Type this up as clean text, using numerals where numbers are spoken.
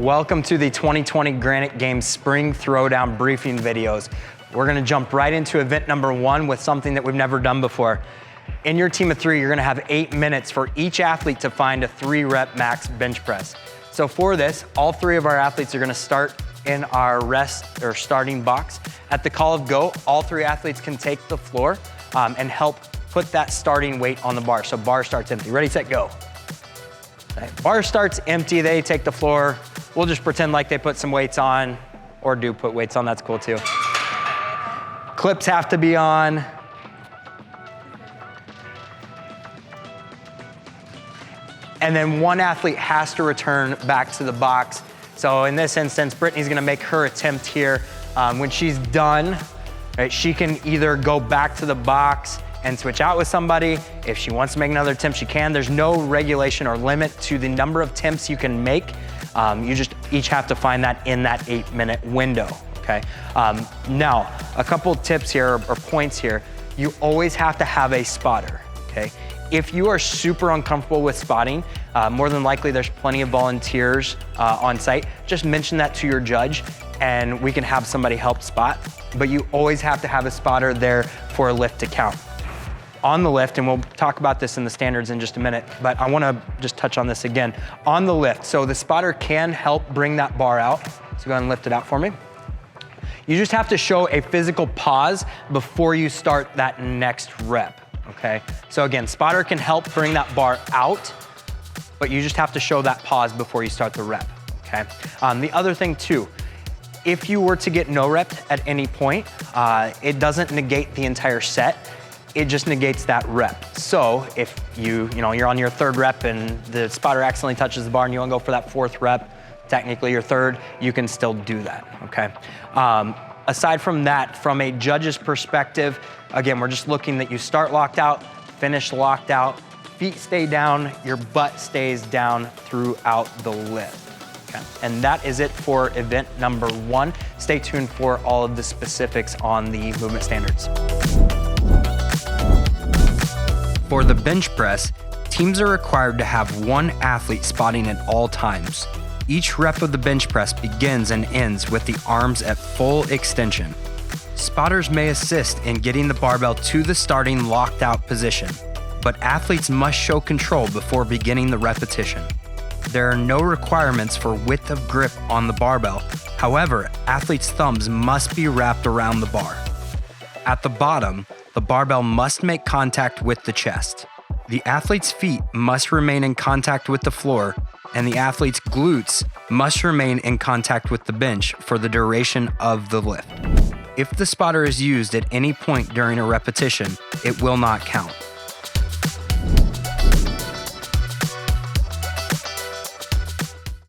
Welcome to the 2020 Granite Games Spring Throwdown briefing videos. We're gonna jump right into event number 1 with something that we've never done before. In your team of 3, you're gonna have 8 minutes for each athlete to find a 3-rep max bench press. So for this, all 3 of our athletes are gonna start in our rest or starting box. At the call of go, all 3 athletes can take the floor and help put that starting weight on the bar. So bar starts empty. Ready, set, go. Okay. Bar starts empty, they take the floor. We'll just pretend like they put some weights on, or do put weights on, that's cool too. Clips have to be on. And then one athlete has to return back to the box. So in this instance, Brittany's gonna make her attempt here. When she's done, right, she can either go back to the box and switch out with somebody. If she wants to make another attempt, she can. There's no regulation or limit to the number of attempts you can make. You just each have to find that in that 8-minute window, okay? Now, a couple tips here or points here. You always have to have a spotter, okay? If you are super uncomfortable with spotting, more than likely there's plenty of volunteers on site. Just mention that to your judge and we can have somebody help spot. But you always have to have a spotter there for a lift to count. On the lift, and we'll talk about this in the standards in just a minute, but I wanna just touch on this again. On the lift, so the spotter can help bring that bar out. So go ahead and lift it out for me. You just have to show a physical pause before you start that next rep, okay? So again, spotter can help bring that bar out, but you just have to show that pause before you start the rep, okay? The other thing too, if you were to get no rep at any point, it doesn't negate the entire set. It just negates that rep. So if you're on your 3rd rep and the spotter accidentally touches the bar and you wanna go for that 4th rep, technically your 3rd, you can still do that, okay? Aside from that, from a judge's perspective, again, we're just looking that you start locked out, finish locked out, feet stay down, your butt stays down throughout the lift. Okay. And that is it for event number 1. Stay tuned for all of the specifics on the movement standards. For the bench press, teams are required to have 1 athlete spotting at all times. Each rep of the bench press begins and ends with the arms at full extension. Spotters may assist in getting the barbell to the starting locked out position, but athletes must show control before beginning the repetition. There are no requirements for width of grip on the barbell. However, athletes' thumbs must be wrapped around the bar. At the bottom, the barbell must make contact with the chest. The athlete's feet must remain in contact with the floor, and the athlete's glutes must remain in contact with the bench for the duration of the lift. If the spotter is used at any point during a repetition, it will not count.